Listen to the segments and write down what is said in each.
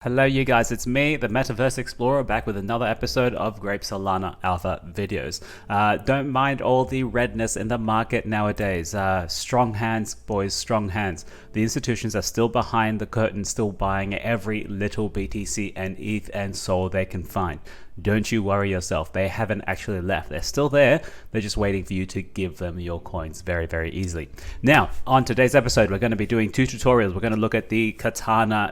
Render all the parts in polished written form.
Hello you guys, it's me, the Metaverse Explorer, back with another episode of Grape Solana Alpha videos. Don't mind all the redness in the market nowadays. Strong hands, boys, strong hands. The institutions are still behind the curtain, still buying every little BTC and ETH and SOL they can find. Don't you worry yourself, they haven't actually left. They're still there, they're just waiting for you to give them your coins very, very easily. Now, on today's episode, we're going to be doing two tutorials. We're going to look at the Katana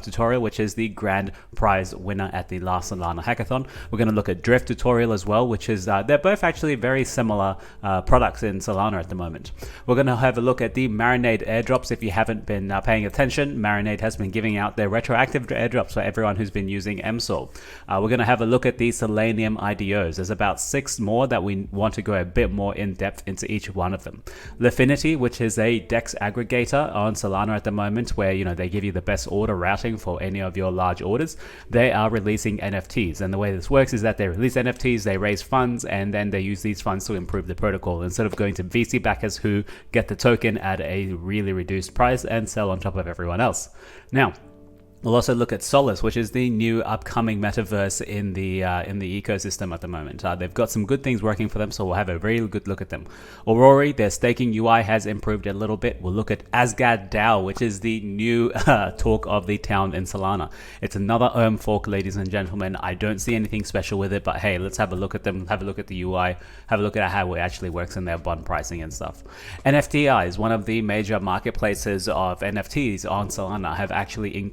tutorial, which is the grand prize winner at the last Solana hackathon. We're going to look at Drift tutorial as well, which is, they're both actually very similar products in Solana at the moment. We're going to have a look at the Marinade airdrops. If you haven't been paying attention, Marinade has been giving out their retroactive airdrops for everyone who's been using MSOL. We're going to have a look at the Solium IDOs. There's about 6 more that we want to go a bit more in depth into each one of them. Lifinity, which is a DEX aggregator on Solana at the moment, where they give you the best order routing for any of your large orders. They are releasing NFTs, and the way this works is that they release NFTs, they raise funds, and then they use these funds to improve the protocol instead of going to VC backers who get the token at a really reduced price and sell on top of everyone else. Now, we'll also look at Solice, which is the new upcoming metaverse in the ecosystem at the moment. They've got some good things working for them, so we'll have a very good look at them. Aurora, their staking UI has improved a little bit. We'll look at Asgard Dao, which is the new talk of the town in Solana. It's another Ohm fork, ladies and gentlemen. I don't see anything special with it, but hey, let's have a look at them, have a look at the UI, have a look at how it actually works in their bond pricing and stuff. NFTi is one of the major marketplaces of NFTs on Solana, have actually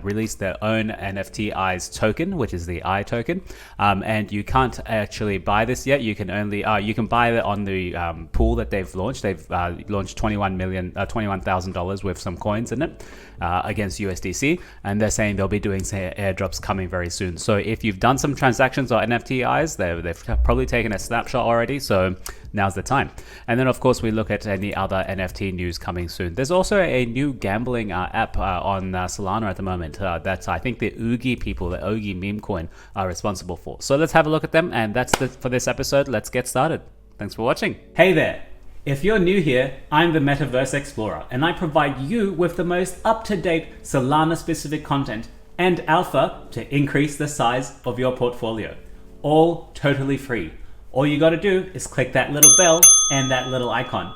released their own NFTi's token, which is the I token, and you can't actually buy this yet. You can only you can buy it on the pool that they've launched. They've launched $21,000 with some coins in it against USDC, and they're saying they'll be doing airdrops coming very soon. So if you've done some transactions or NFTIs, they've probably taken a snapshot already, so now's the time. And then of course we look at any other NFT news coming soon. There's also a new gambling app on Solana at the moment that I think the Oogie people, the Oogie meme coin, are responsible for. So let's have a look at them, and that's for this episode. Let's get started. Thanks for watching. Hey there. If you're new here, I'm the Metaverse Explorer, and I provide you with the most up-to-date Solana-specific content and alpha to increase the size of your portfolio. All totally free. All you gotta do is click that little bell and that little icon.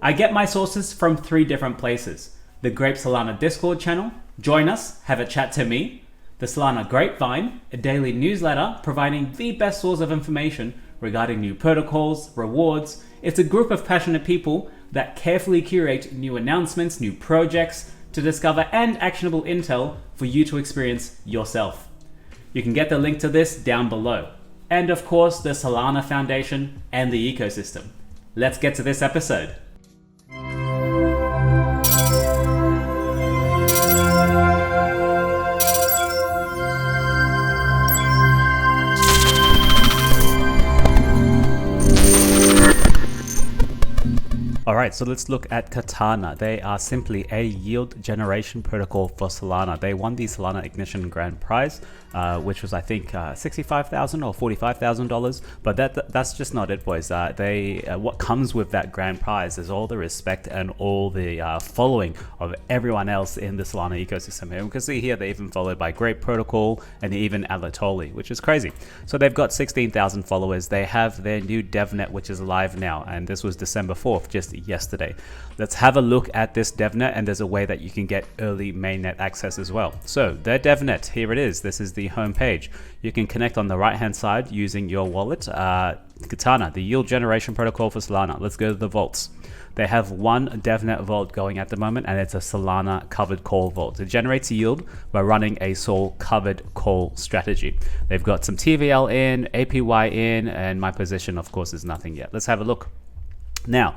I get my sources from 3 different places. The Grape Solana Discord channel, join us, have a chat to me. The Solana Grapevine, a daily newsletter providing the best source of information regarding new protocols, rewards. It's a group of passionate people that carefully curate new announcements, new projects to discover, and actionable intel for you to experience yourself. You can get the link to this down below. And of course, the Solana Foundation and the ecosystem. Let's get to this episode. Alright, so let's look at Katana. They are simply a yield generation protocol for Solana. They won the Solana Ignition Grand Prize, which was I think $65,000 or $45,000, but that's just not it, boys. What comes with that grand prize is all the respect and all the following of everyone else in the Solana ecosystem. And we can see here they're even followed by Grape Protocol and even Alatoli, which is crazy. So they've got 16,000 followers. They have their new DevNet, which is live now, and this was December 4th, just yesterday. Let's have a look at this DevNet, and there's a way that you can get early mainnet access as well. So their DevNet, here it is. This is the home page. You can connect on the right hand side using your wallet. Katana, the yield generation protocol for Solana. Let's go to the vaults. They have one DevNet vault going at the moment, and it's a Solana covered call vault. It generates yield by running a Sol covered call strategy. They've got some TVL in, APY in, and my position of course is nothing yet. Let's have a look. Now,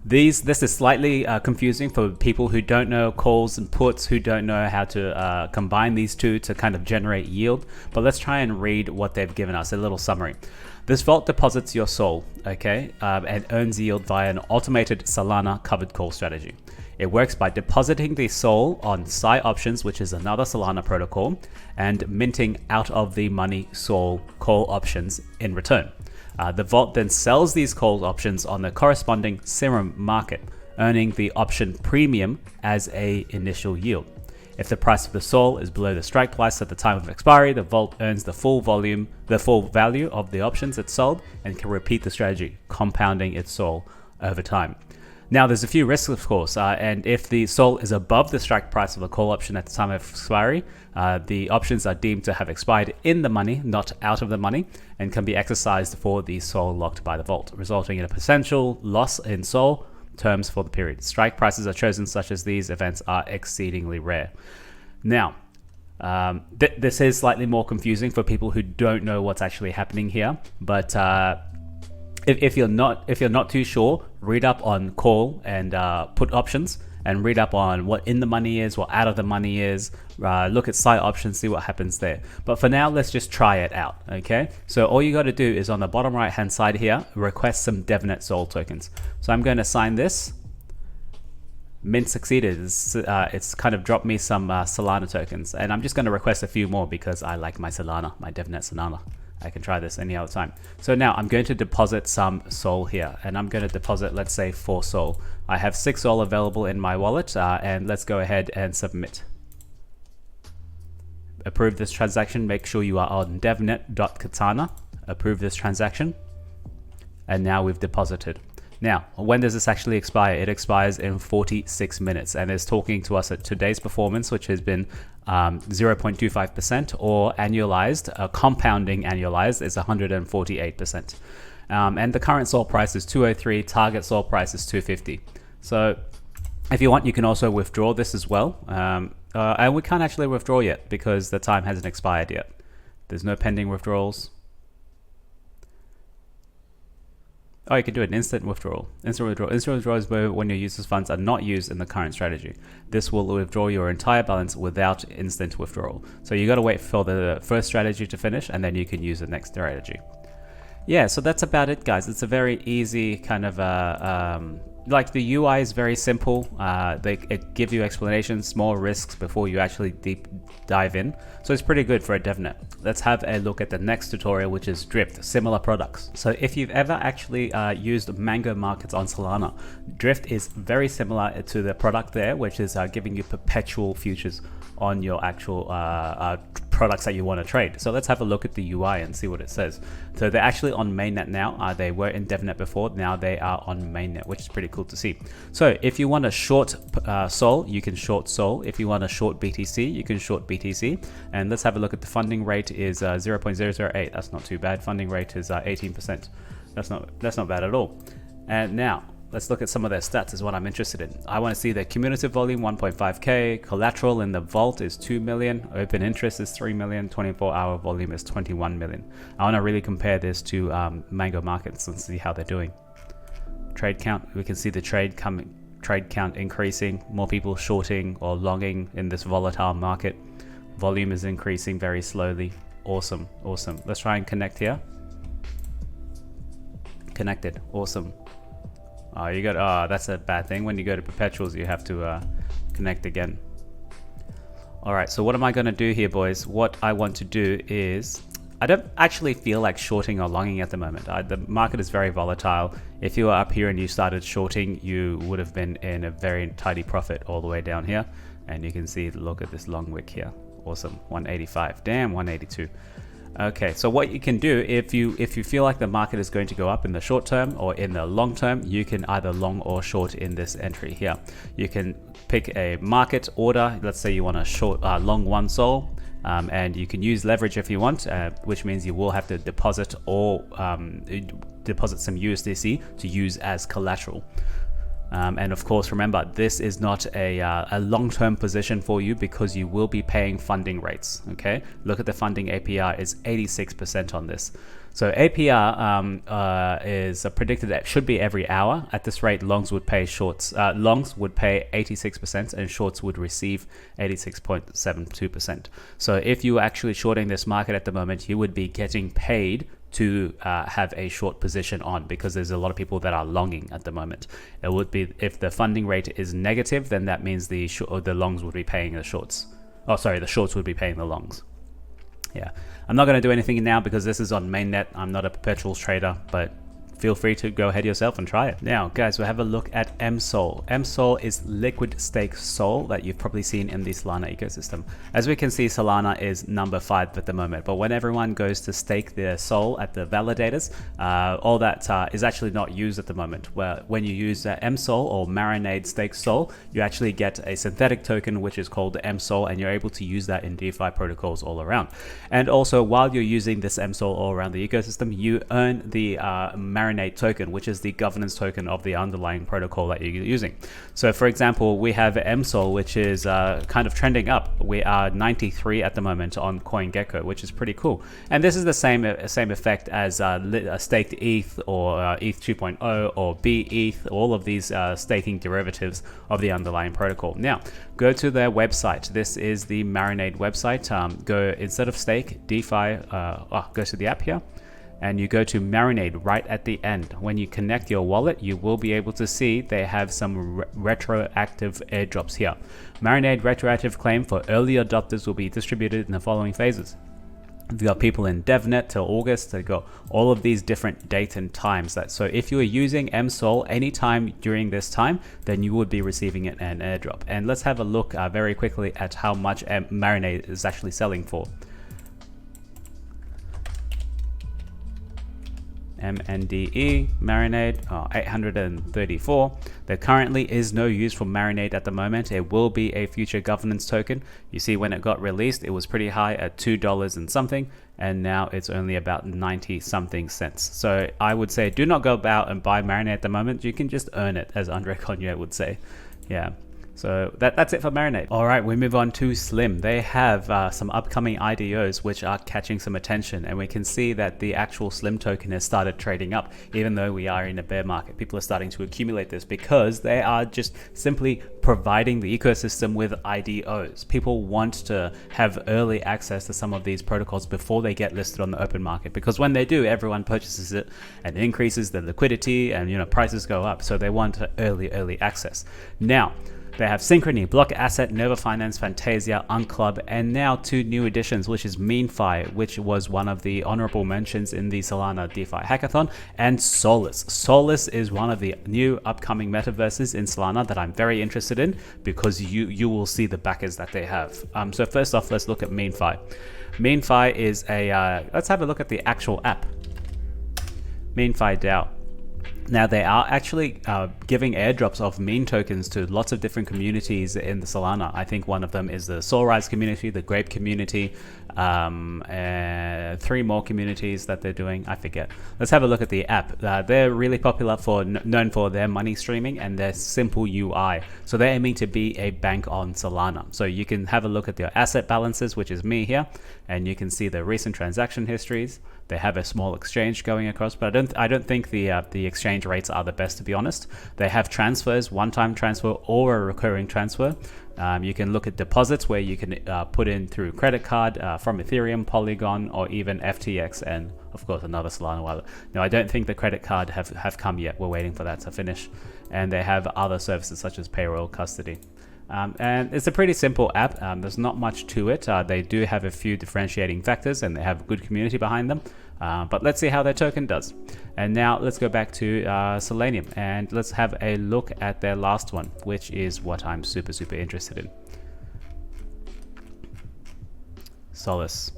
this is slightly confusing for people who don't know calls and puts, who don't know how to combine these two to kind of generate yield. But let's try and read what they've given us, a little summary. This vault deposits your SOL, okay, and earns yield via an automated Solana covered call strategy. It works by depositing the SOL on Psi options, which is another Solana protocol, and minting out of the money SOL call options in return. The vault then sells these call options on the corresponding Serum market, earning the option premium as a initial yield. If the price of the Sol is below the strike price at the time of expiry, the vault earns the full value of the options it sold and can repeat the strategy, compounding its Sol over time. Now, there's a few risks, of course, and if the Sol is above the strike price of the call option at the time of expiry, the options are deemed to have expired in the money, not out of the money, and can be exercised for the Sol locked by the vault, resulting in a potential loss in Sol terms for the period. Strike prices are chosen such as these events are exceedingly rare. Now, this is slightly more confusing for people who don't know what's actually happening here, but if you're not too sure, read up on call and put options, and read up on what in the money is, what out of the money is. Look at site options, see what happens there. But for now, let's just try it out. Okay. So all you got to do is on the bottom right hand side here, request some Devnet Sol tokens. So I'm going to sign this. Mint succeeded. It's kind of dropped me some Solana tokens, and I'm just going to request a few more because I like my Solana, my Devnet Solana. I can try this any other time. So now I'm going to deposit some Sol here, and I'm going to deposit, let's say, 4 Sol. I have 6 Sol available in my wallet, and let's go ahead and submit. Approve this transaction. Make sure you are on devnet.katana. Approve this transaction. And now we've deposited. Now, when does this actually expire? It expires in 46 minutes, and it's talking to us at today's performance, which has been 0.25%, or annualized, compounding annualized is 148%. And the current Sol price is 203, target Sol price is 250. So if you want, you can also withdraw this as well. And we can't actually withdraw yet because the time hasn't expired yet. There's no pending withdrawals. Oh, you can do an instant withdrawal. Instant withdrawal is when your user's funds are not used in the current strategy. This will withdraw your entire balance without instant withdrawal. So you got to wait for the first strategy to finish, and then you can use the next strategy. Yeah, so that's about it, guys. It's a very easy kind of like the UI is very simple. It give you explanations, small risks before you actually deep dive in. So it's pretty good for a DevNet. Let's have a look at the next tutorial, which is Drift, similar products. So if you've ever actually used Mango Markets on Solana, Drift is very similar to the product there, which is giving you perpetual futures on your actual products that you want to trade. So let's have a look at the UI and see what it says. So they're actually on Mainnet now. They were in DevNet before. Now they are on Mainnet, which is pretty cool to see. So if you want to short Sol, you can short Sol. If you want to short BTC, you can short BTC. And let's have a look at the funding rate is 0.008. That's not too bad. Funding rate is 18%. That's not bad at all. And now let's look at some of their stats is what I'm interested in. I want to see their cumulative volume, 1.5K. Collateral in the vault is 2 million. Open interest is 3 million. 24-hour volume is 21 million. I want to really compare this to Mango Markets and see how they're doing. Trade count, we can see the trade count increasing. More people shorting or longing in this volatile market. Volume is increasing very slowly. Awesome, awesome. Let's try and connect here. Connected, awesome. Oh, that's a bad thing. When you go to perpetuals, you have to connect again. All right, so what am I going to do here, boys? What I want to do is, I don't actually feel like shorting or longing at the moment. The market is very volatile. If you were up here and you started shorting, you would have been in a very tidy profit all the way down here. And you can see, look at this long wick here. Awesome, 185, damn, 182. Okay, so what you can do if you feel like the market is going to go up in the short term or in the long term, you can either long or short in this entry here. You can pick a market order. Let's say you want to short long 1 Sol, and you can use leverage if you want, which means you will have to deposit or deposit some USDC to use as collateral. And of course, remember, this is not a long-term position for you because you will be paying funding rates. Okay, look at the funding APR is 86% on this. So APR is predicted that should be every hour. At this rate, longs would pay shorts. Longs would pay 86% and shorts would receive 86.72%. So if you were actually shorting this market at the moment, you would be getting paid to have a short position on, because there's a lot of people that are longing at the moment. It would be, if the funding rate is negative, then that means the longs would be paying the shorts. Oh, sorry, the shorts would be paying the longs. Yeah, I'm not going to do anything now because this is on Mainnet. I'm not a perpetuals trader, but feel free to go ahead yourself and try it. Now guys, we'll have a look at MSOL. MSOL is liquid stake SOL that you've probably seen in the Solana ecosystem. As we can see, Solana is number 5 at the moment, but when everyone goes to stake their SOL at the validators, all that is actually not used at the moment. Where when you use MSOL or Marinade stake SOL, you actually get a synthetic token which is called MSOL, and you're able to use that in DeFi protocols all around. And also, while you're using this MSOL all around the ecosystem, you earn the Marinade token, which is the governance token of the underlying protocol that you're using. So for example, we have MSOL, which is kind of trending up. We are 93 at the moment on CoinGecko, which is pretty cool. And this is the same effect as staked ETH or ETH 2.0 or BETH, all of these staking derivatives of the underlying protocol. Now, go to their website. This is the Marinade website. Go, instead of stake, DeFi, go to the app here, and you go to Marinade right at the end. When you connect your wallet, you will be able to see they have some retroactive airdrops here. Marinade retroactive claim for early adopters will be distributed in the following phases. We've got people in DevNet till August. They've got all of these different dates and times. So if you are using MSOL anytime during this time, then you would be receiving an airdrop. And let's have a look very quickly at how much Marinade is actually selling for. MNDE Marinade 834. There currently is no use for Marinade at the moment. It will be a future governance token. You see, when it got released, it was pretty high at $2 and something, and now it's only about 90 something cents. So I would say do not go about and buy Marinade at the moment. You can just earn it, as Andre Cognier would say. Yeah. So that's it for Marinade. All right, we move on to Slim. They have some upcoming IDOs which are catching some attention, and we can see that the actual Slim token has started trading up, even though we are in a bear market. People are starting to accumulate this because they are just simply providing the ecosystem with IDOs. People want to have early access to some of these protocols before they get listed on the open market, because when they do, everyone purchases it and increases the liquidity, and prices go up. So they want early access. Now, they have Synchrony, Block Asset, Nova Finance, Fantasia, Unclub, and now 2 new additions, which is MeanFi, which was one of the honorable mentions in the Solana DeFi Hackathon, and Solice. Solice is one of the new upcoming metaverses in Solana that I'm very interested in, because you will see the backers that they have. So first off, let's look at MeanFi. MeanFi is a, let's have a look at the actual app. MeanFi DAO. Now, they are actually giving airdrops of meme tokens to lots of different communities in the Solana. I think one of them is the Solrise community, the Grape community, 3 more communities that they're doing. I forget. Let's have a look at the app. They're really popular known for their money streaming and their simple UI. So they're aiming to be a bank on Solana. So you can have a look at their asset balances, which is me here, and you can see the recent transaction histories. They have a small exchange going across, but I don't think the exchange rates are the best, to be honest. They have transfers, one-time transfer or a recurring transfer. You can look at deposits where you can put in through credit card from Ethereum, Polygon, or even FTX, and of course another Solana wallet. No, I don't think the credit card have come yet. We're waiting for that to finish. And they have other services such as payroll, custody. And it's a pretty simple app. There's not much to it. They do have a few differentiating factors and they have a good community behind them. But let's see how their token does. And now let's go back to Solanium and let's have a look at their last one, which is what I'm super interested in. Solice.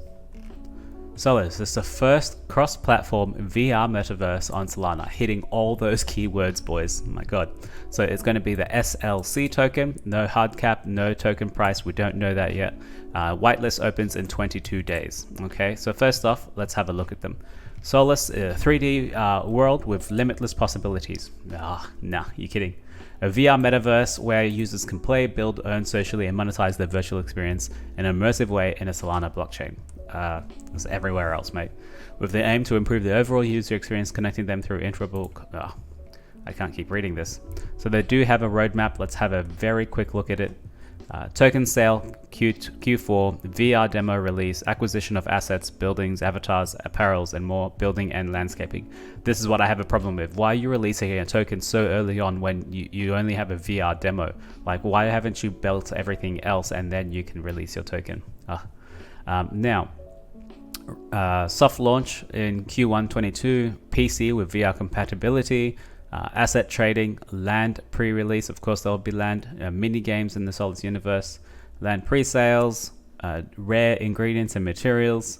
Solice is the first cross-platform VR metaverse on Solana, hitting all those keywords, boys. Oh my god. So it's going to be the SLC token, no hard cap, no token price. We don't know that yet. Whitelist opens in 22 days. Okay, so first off, let's have a look at them. Solice, 3D world with limitless possibilities. Nah, you're kidding. A VR metaverse where users can play, build, earn socially, and monetize their virtual experience in an immersive way in a Solana blockchain. It's everywhere else, mate. With the aim to improve the overall user experience, connecting them through interoperable... I can't keep reading this. So they do have a roadmap. Let's have a very quick look at it. Token sale, Q4, VR demo release, acquisition of assets, buildings, avatars, apparels, and more, building and landscaping. This is what I have a problem with. Why are you releasing a token so early on when you only have a VR demo? Like, why haven't you built everything else and then you can release your token? Now, Soft launch in Q1 22, PC with VR compatibility, asset trading, land pre-release. Of course, there will be land mini games in the Solice universe, land pre-sales, rare ingredients and materials,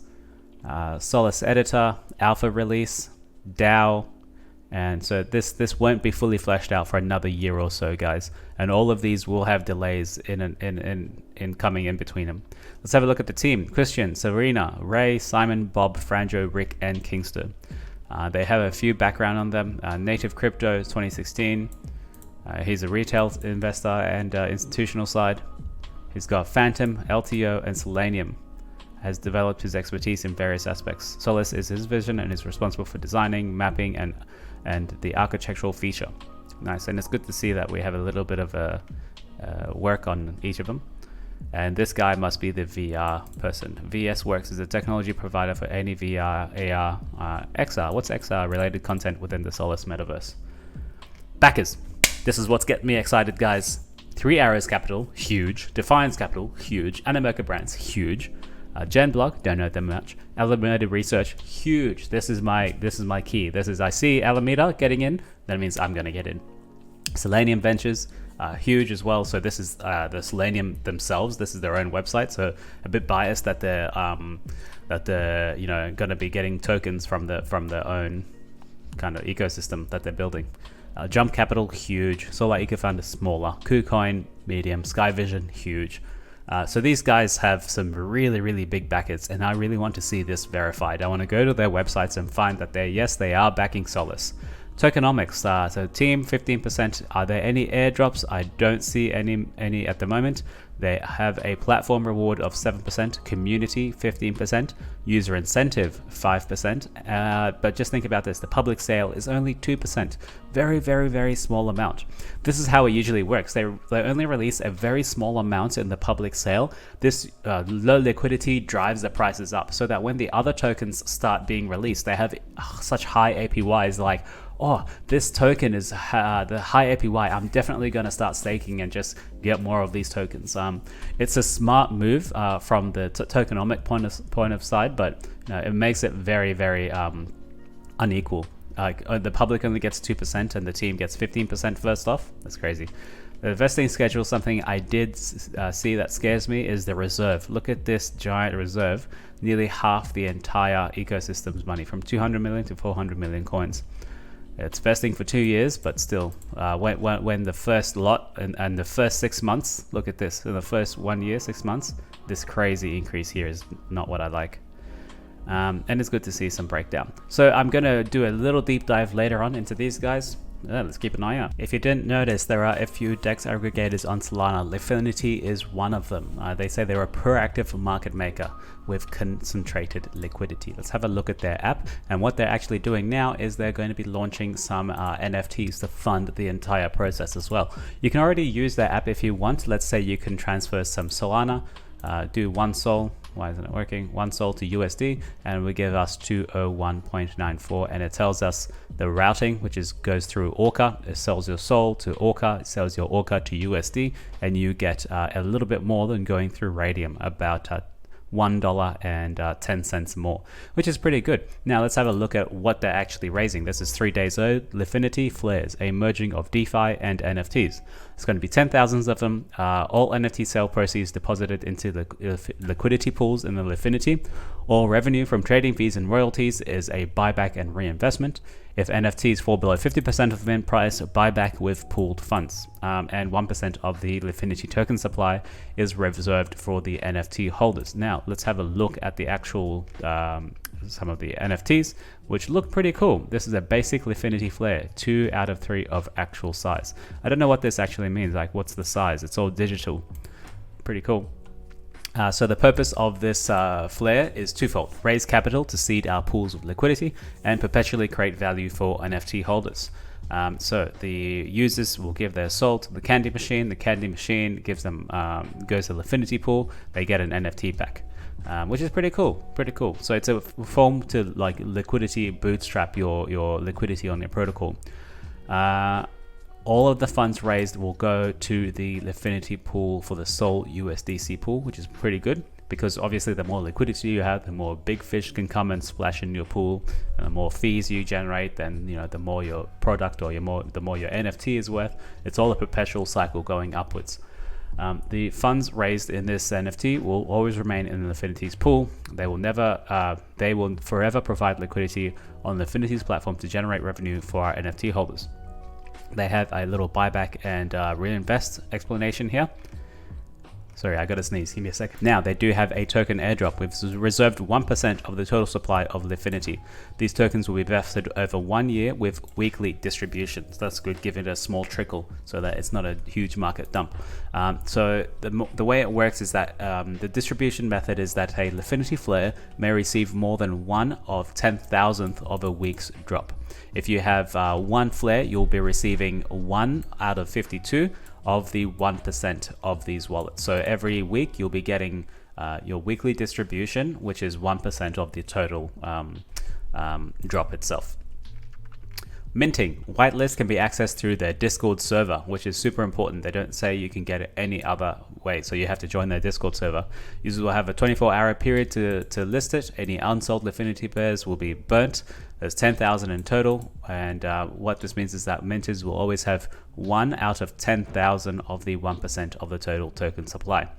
Solice editor, alpha release, DAO. And so this won't be fully fleshed out for another year or so, guys. And all of these will have delays in coming in between them. Let's have a look at the team. Christian, Serena, Ray, Simon, Bob, Franjo, Rick, and Kingston. They have a few background on them. Native Crypto 2016. He's a retail investor and institutional side. He's got Phantom, LTO, and Solanium. Has developed his expertise in various aspects. Solice is his vision and is responsible for designing, mapping, and the architectural feature. Nice, and it's good to see that we have a little bit of a work on each of them. And this guy must be the VR person. VS Works is a technology provider for any VR, AR, XR. What's XR related content within the Solice Metaverse? Backers. This is what's getting me excited, guys. 3 Arrows Capital, huge. Defiance Capital, huge. Animoca Brands, huge. Gen Block, don't know them much. Alameda Research, huge. This is my key. I see Alameda getting in, that means I'm gonna get in. Selenium Ventures, huge as well. So this is the Solanium themselves. This is their own website. So a bit biased that they're gonna be getting tokens from their own kind of ecosystem that they're building. Jump Capital, huge. Solar EcoFund is smaller. KuCoin, medium. Skyvision, huge. So these guys have some really, really big backers, and I really want to see this verified. I want to go to their websites and find that they are backing Solice. Tokenomics, so team 15%. Are there any airdrops? I don't see any at the moment. They have a platform reward of 7%, community 15%, user incentive 5%. But just think about this: the public sale is only 2%. Very, very, very small amount. This is how it usually works. They only release a very small amount in the public sale. This low liquidity drives the prices up, so that when the other tokens start being released, they have such high APYs. Like, oh, this token is the high APY. I'm definitely going to start staking and just get more of these tokens. It's a smart move from the tokenomic point of side, but it makes it very, very unequal. The public only gets 2% and the team gets 15% first off. That's crazy. The vesting schedule, something I did see that scares me, is the reserve. Look at this giant reserve, nearly half the entire ecosystem's money, from 200 million to 400 million coins. It's vesting for 2 years, but still, when the first lot and the first 6 months, look at this, in the first 1 year, 6 months, this crazy increase here is not what I like. And it's good to see some breakdown. So I'm going to do a little deep dive later on into these guys. Let's keep an eye out. If you didn't notice, there are a few DEX aggregators on Solana. Lifinity is one of them. They say they're a proactive market maker with concentrated liquidity. Let's have a look at their app. And what they're actually doing now is they're going to be launching some NFTs to fund the entire process as well. You can already use their app if you want. Let's say you can transfer some Solana, do 1 Sol. Why isn't it working? 1 Sol to USD, and we give us 201.94, and it tells us the routing, which goes through Orca. It sells your Sol to Orca, it sells your Orca to USD, and you get a little bit more than going through Radium, about $1.10 more, which is pretty good. Now let's have a look at what they're actually raising. This is 3 days old. Lifinity Flares, a merging of DeFi and NFTs. It's going to be 10,000 of them. All NFT sale proceeds deposited into the liquidity pools in the Lifinity. All revenue from trading fees and royalties is a buyback and reinvestment. If NFTs fall below 50% of mint price, buyback with pooled funds. And 1% of the Lifinity token supply is reserved for the NFT holders. Now, let's have a look at the actual, some of the NFTs, which look pretty cool. This is a basic Lifinity Flare, 2 out of 3 of actual size. I don't know what this actually means, like what's the size? It's all digital. Pretty cool. So the purpose of this flare is twofold: raise capital to seed our pools of liquidity and perpetually create value for NFT holders. So the users will give their Sol to the Candy Machine. The Candy Machine gives them goes to the Lifinity pool. They get an NFT back, which is pretty cool. Pretty cool. So it's a form to like liquidity bootstrap your liquidity on your protocol. All of the funds raised will go to the Lifinity pool for the Sol USDC pool, which is pretty good. because obviously the more liquidity you have, the more big fish can come and splash in your pool, and the more fees you generate, then the more your product or the more your NFT is worth. It's all a perpetual cycle going upwards. The funds raised in this NFT will always remain in Lifinity's pool. They will forever provide liquidity on Lifinity's platform to generate revenue for our NFT holders. They have a little buyback and reinvest explanation here. Sorry, I got to sneeze. Give me a second. Now, they do have a token airdrop. We've reserved 1% of the total supply of Lifinity. These tokens will be vested over 1 year with weekly distributions. That's good, giving it a small trickle so that it's not a huge market dump. So the way it works is that the distribution method is that a Lifinity flare may receive more than 1 of 10,000th of a week's drop. If you have 1 flare, you'll be receiving 1 out of 52 of the 1% of these wallets. So every week you'll be getting your weekly distribution, which is 1% of the total drop itself. Minting. Whitelist can be accessed through their Discord server, which is super important. They don't say you can get it any other way, so you have to join their Discord server. Users will have a 24-hour period to list it. Any unsold Lifinity pairs will be burnt. There's 10,000 in total, and what this means is that minters will always have 1 out of 10,000 of the 1% of the total token supply.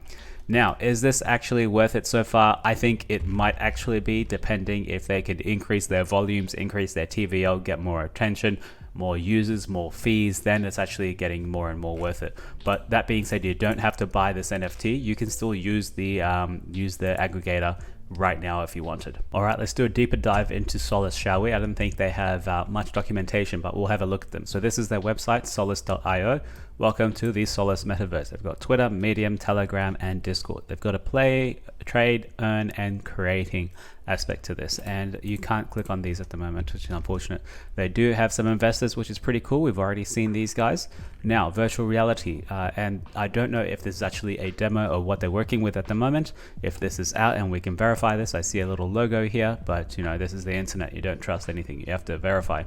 Now, is this actually worth it so far? I think it might actually be, depending if they could increase their volumes, increase their TVL, get more attention, more users, more fees, then it's actually getting more and more worth it. But that being said, you don't have to buy this NFT. You can still use the aggregator right now if you wanted. All right, let's do a deeper dive into Solice, shall we? I don't think they have much documentation, but we'll have a look at them. So this is their website, solice.io. Welcome to the Solice Metaverse. They've got Twitter, Medium, Telegram, and Discord. They've got a play, trade, earn, and creating aspect to this, and you can't click on these at the moment, which is unfortunate. They do have some investors, which is pretty cool. We've already seen these guys. Now, virtual reality, and I don't know if this is actually a demo or what they're working with at the moment. If this is out and we can verify this, I see a little logo here, but this is the internet. You don't trust anything. You have to verify.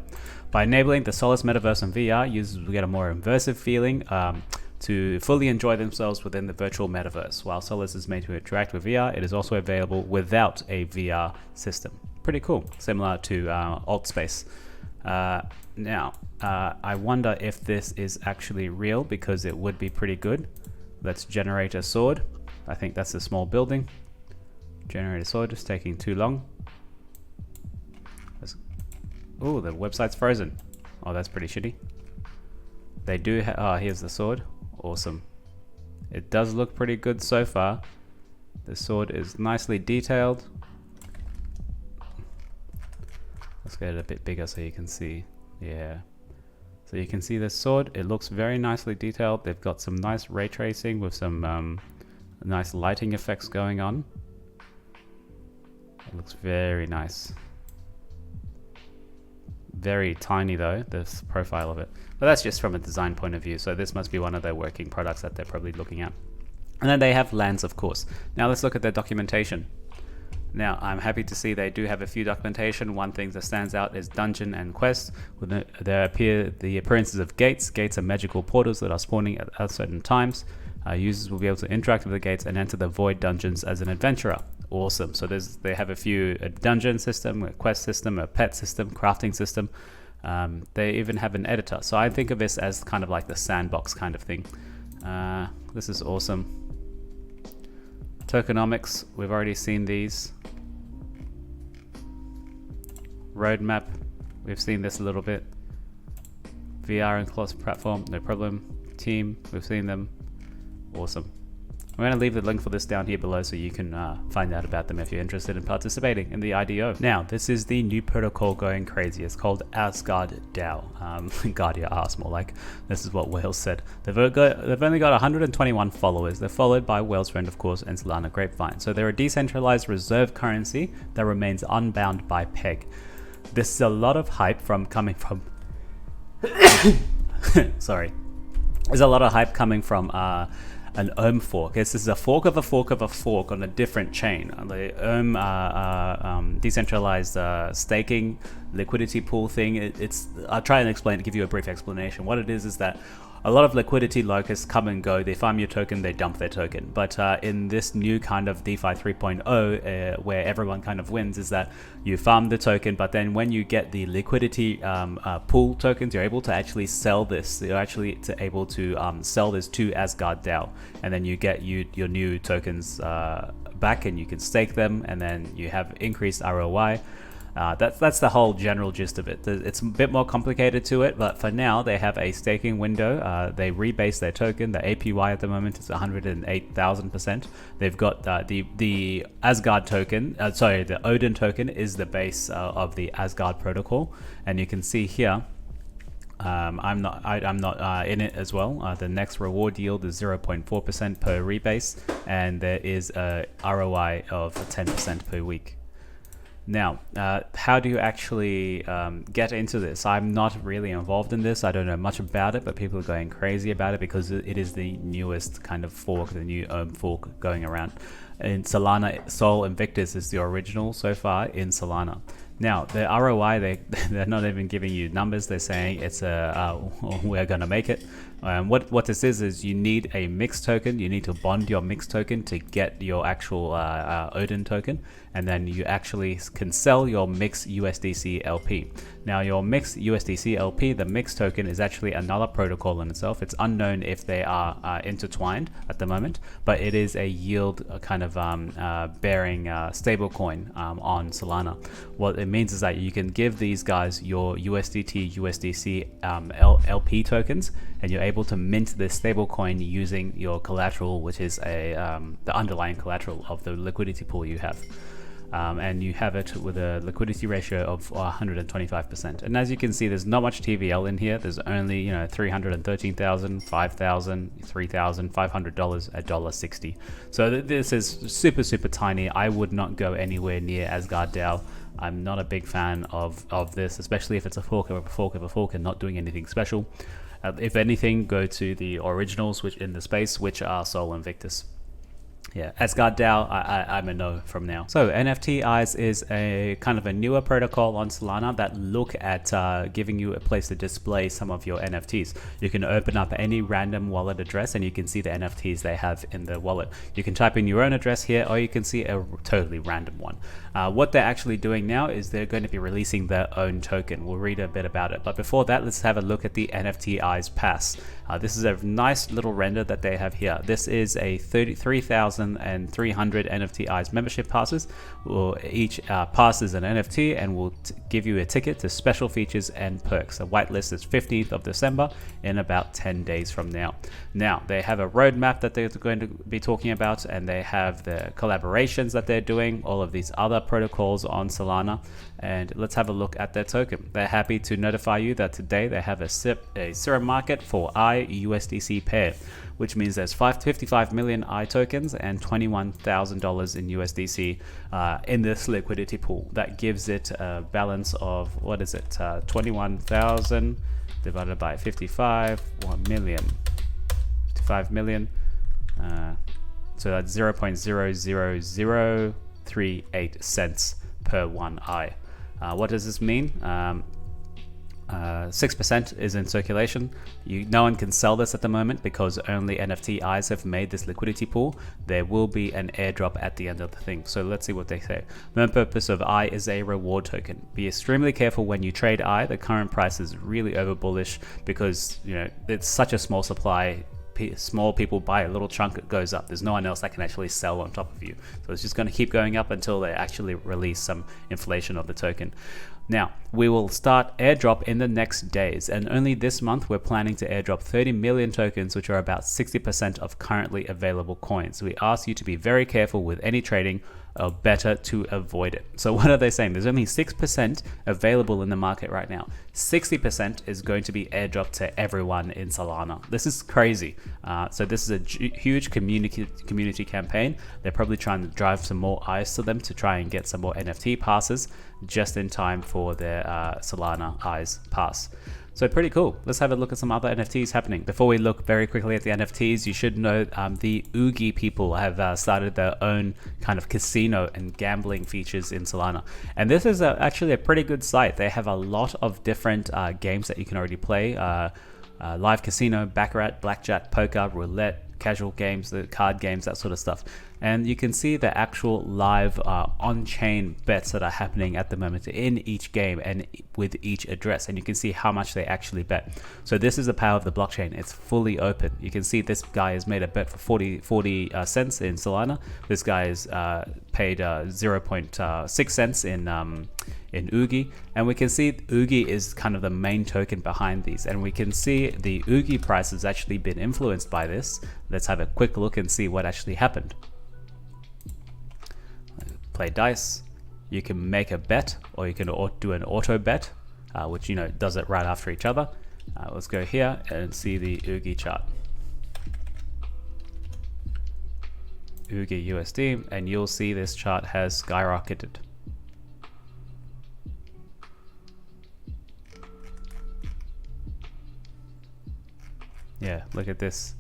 By enabling the Solice Metaverse and VR, users will get a more immersive feeling to fully enjoy themselves within the virtual metaverse. While Solice is made to interact with VR, it is also available without a VR system. Pretty cool, similar to AltSpace. Now, I wonder if this is actually real, because it would be pretty good. Let's generate a sword. I think that's a small building. Generate a sword, it's taking too long. Oh, the website's frozen. Oh, that's pretty shitty. They do here's the sword. Awesome. It does look pretty good so far. The sword is nicely detailed. Let's get it a bit bigger so you can see. Yeah. So you can see the sword. It looks very nicely detailed. They've got some nice ray tracing with some nice lighting effects going on. It looks very nice. Very tiny though, this profile of it. But that's just from a design point of view, so this must be one of their working products that they're probably looking at. And then they have lands, of course. Now let's look at their documentation. Now, I'm happy to see they do have a few documentation. One thing that stands out is dungeon and quest. There appear the appearances of gates. Gates are magical portals that are spawning at certain times. Users will be able to interact with the gates and enter the void dungeons as an adventurer. Awesome. So they have a dungeon system, a quest system, a pet system, crafting system. They even have an editor. So I think of this as kind of like the sandbox kind of thing. This is awesome. Tokenomics, we've already seen these. Roadmap, we've seen this a little bit. VR and cross platform, no problem. Team, we've seen them. Awesome. I'm going to leave the link for this down here below so you can find out about them if you're interested in participating in the IDO. Now, this is the new protocol going crazy. It's called Asgard Dao. Guard your ass, more like. This is what Wales said. They've only got 121 followers. They're followed by Wales Friend, of course, and Solana Grape I. So they're a decentralized reserve currency that remains unbound by peg. This is a lot of hype coming from... Sorry. There's a lot of hype coming from... an Ohm fork. This is a fork of a fork of a fork on a different chain. The Ohm decentralized staking liquidity pool thing. I'll try and explain, give you a brief explanation. What it is that a lot of liquidity locusts come and go. They farm your token, they dump their token. But in this new kind of DeFi 3.0, where everyone kind of wins, is that you farm the token, but then when you get the liquidity pool tokens, you're able to actually sell this. You're actually able to sell this to Asgard DAO, and then you get your new tokens back, and you can stake them, and then you have increased ROI. That's the whole general gist of it. It's a bit more complicated to it, but for now they have a staking window. They rebase their token. The APY at the moment is 108,000%. They've got the Asgard token. The Odin token is the base of the Asgard protocol, and you can see here. I'm not in it as well. The next reward yield is 0.4% per rebase, and there is a ROI of 10% per week. Now, how do you actually get into this? I'm not really involved in this. I don't know much about it, but people are going crazy about it because it is the newest kind of fork, the new Ohm fork going around. In Solana, Sol Invictus is the original so far in Solana. Now, the ROI, they're not even giving you numbers. They're saying it's we're going to make it. What this is you need a mixed token. You need to bond your mixed token to get your actual Odin token, and then you actually can sell your mixed USDC LP. Now, your mixed USDC LP, the mixed token, is actually another protocol in itself. It's unknown if they are intertwined at the moment, but it is a yield kind of bearing stablecoin on Solana. What it means is that you can give these guys your USDT, USDC LP tokens, and you're able to mint this stablecoin using your collateral, which is the underlying collateral of the liquidity pool you have. And you have it with a liquidity ratio of 125%. And as you can see, there's not much TVL in here. There's only $313,000, $5,000, $3,000, $500 at $1.60. So this is super, super tiny. I would not go anywhere near Asgard DAO. I'm not a big fan of this, especially if it's a fork of a fork of a fork and not doing anything special. If anything, go to the originals which in the space, which are Sol Invictus. Yeah, Asgard DAO, I'm a no from now. So NFTs is a kind of a newer protocol on Solana that look at giving you a place to display some of your NFTs. You can open up any random wallet address and you can see the NFTs they have in the wallet. You can type in your own address here, or you can see a totally random one. What they're actually doing now is they're going to be releasing their own token. We'll read a bit about it. But before that, let's have a look at the NFTs pass. This is a nice little render that they have here. This is a 33,300 NFTs membership passes. Each pass is an NFT and will give you a ticket to special features and perks. The whitelist is 15th of December in about 10 days from now. Now, they have a roadmap that they're going to be talking about, and they have the collaborations that they're doing, all of these other protocols on Solana. And let's have a look at their token. They're happy to notify you that today they have a serum market for IUSDC pair, which means there's 55 million I tokens and $21,000 in USDC in this liquidity pool. That gives it a balance of, 21,000 divided by 55, 1 million. 55 million. So that's 0.00038 cents per 1 I. What does this mean? 6% is in circulation. No one can sell this at the moment because only NFTs have made this liquidity pool. There will be an airdrop at the end of the thing. So let's see what they say. Main purpose of I is a reward token. Be extremely careful when you trade I. The current price is really over bullish because it's such a small supply. Small people buy a little chunk, it goes up. There's no one else that can actually sell on top of you. So it's just going to keep going up until they actually release some inflation of the token. Now, we will start airdrop in the next days, and only this month we're planning to airdrop 30 million tokens, which are about 60% of currently available coins. We ask you to be very careful with any trading, or better to avoid it. So what are they saying? There's only 6% available in the market right now. 60% is going to be airdropped to everyone in Solana. This is crazy. So this is a huge community campaign. They're probably trying to drive some more eyes to them to try and get some more NFT passes just in time for their Solana eyes pass. So pretty cool. Let's have a look at some other NFTs happening. Before we look very quickly at the NFTs, you should know the Oogie people have started their own kind of casino and gambling features in Solana. And this is actually a pretty good site. They have a lot of different games that you can already play. live casino, baccarat, blackjack, poker, roulette, casual games, the card games, that sort of stuff. And you can see the actual live on-chain bets that are happening at the moment in each game and with each address, and you can see how much they actually bet. So this is the power of the blockchain. It's fully open. You can see this guy has made a bet for 40 cents in Solana. This guy is paid 0.6 cents in Oogie, and we can see Oogie is kind of the main token behind these, and we can see the Oogie price has actually been influenced by this. Let's have a quick look and see what actually happened. Play dice. You can make a bet, or you can do an auto bet, which does it right after each other. Let's go here and see the Oogie chart. Oogie USD, and you'll see this chart has skyrocketed. Yeah, look at this.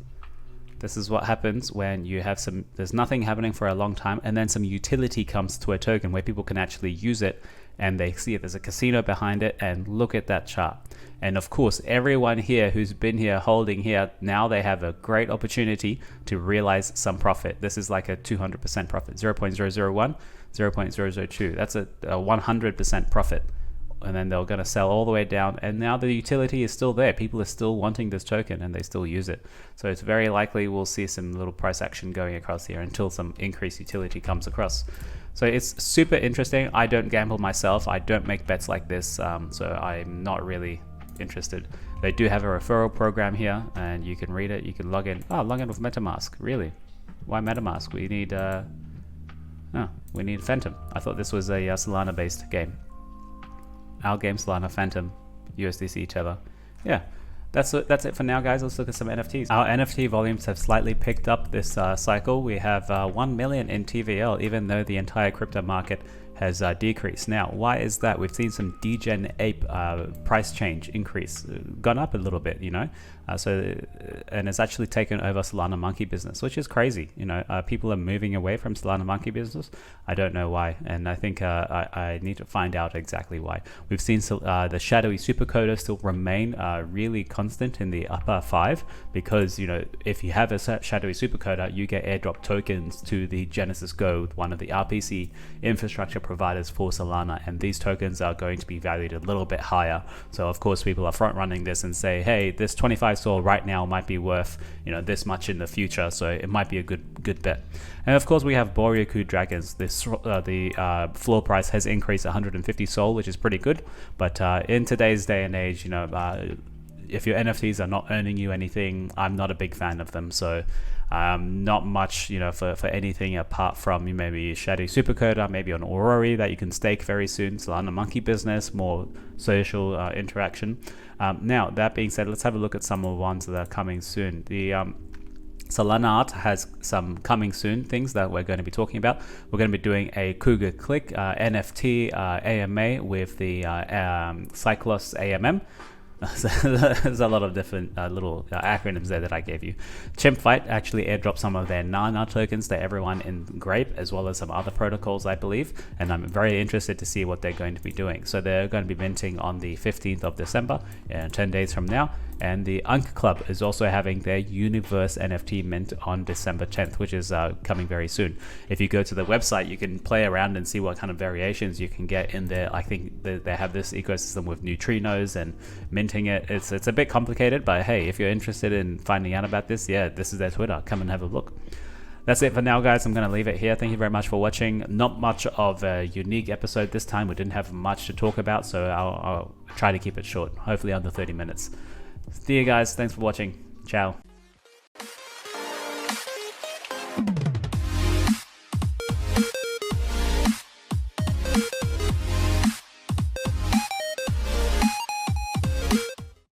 This is what happens when you have there's nothing happening for a long time, and then some utility comes to a token where people can actually use it, and they see it. There's a casino behind it, and look at that chart. And of course, everyone here who's been here holding here, now they have a great opportunity to realize some profit. This is like a 200% profit, 0.001, 0.002. That's a 100% profit. And then they're going to sell all the way down, and now the utility is still there. People are still wanting this token and they still use it. So it's very likely we'll see some little price action going across here until some increased utility comes across. So it's super interesting. I don't gamble myself. I don't make bets like this, so I'm not really interested. They do have a referral program here, and you can read it. You can log in. Oh, log in with MetaMask. Really? Why MetaMask? We need we need Phantom. I thought this was a Solana based game. Our game, Solana, Phantom, USDC Tether. Yeah, that's it for now, guys. Let's look at some NFTs. Our NFT volumes have slightly picked up this cycle. We have 1 million in TVL, even though the entire crypto market has decreased. Now, why is that? We've seen some degen ape price change increase, gone up a little bit, and it's actually taken over Solana monkey business, which is crazy. People are moving away from Solana monkey business. I don't know why, and I think I need to find out exactly why. We've seen the shadowy supercoder still remain really constant in the upper 5, because if you have a shadowy supercoder, you get airdrop tokens to the Genesis Go, one of the RPC infrastructure providers for Solana, and these tokens are going to be valued a little bit higher. So of course people are front running this and say, hey, this 25 Sol right now might be worth this much in the future, so it might be a good bet. And of course we have Boryoku Dragons. The floor price has increased 150 Sol, which is pretty good, but in today's day and age, if your NFTs are not earning you anything, I'm not a big fan of them. So not much for anything apart from maybe Shadow Supercoder, maybe on Aurori that you can stake very soon. Solana monkey business, more social interaction. Now that being said, let's have a look at some of the ones that are coming soon. The Solana Art has some coming soon things that we're going to be talking about. We're going to be doing a Cougar Click NFT AMA with the Cyclos AMM. There's a lot of different little acronyms there that I gave you. Chimp Fight actually airdropped some of their Nana tokens to everyone in Grape, as well as some other protocols, I believe, and I'm very interested to see what they're going to be doing. So they're going to be minting on the 15th of December, 10 days from now, and the Unk Club is also having their Universe NFT mint on December 10th, which is coming very soon. If you go to the website, you can play around and see what kind of variations you can get in there. I think they have this ecosystem with neutrinos and minting it. It's a bit complicated, but hey, if you're interested in finding out about this, yeah, this is their Twitter. Come and have a look. That's it for now, guys. I'm going to leave it here. Thank you very much for watching. Not much of a unique episode this time. We didn't have much to talk about, so I'll try to keep it short, hopefully under 30 minutes. See you guys. Thanks for watching. Ciao.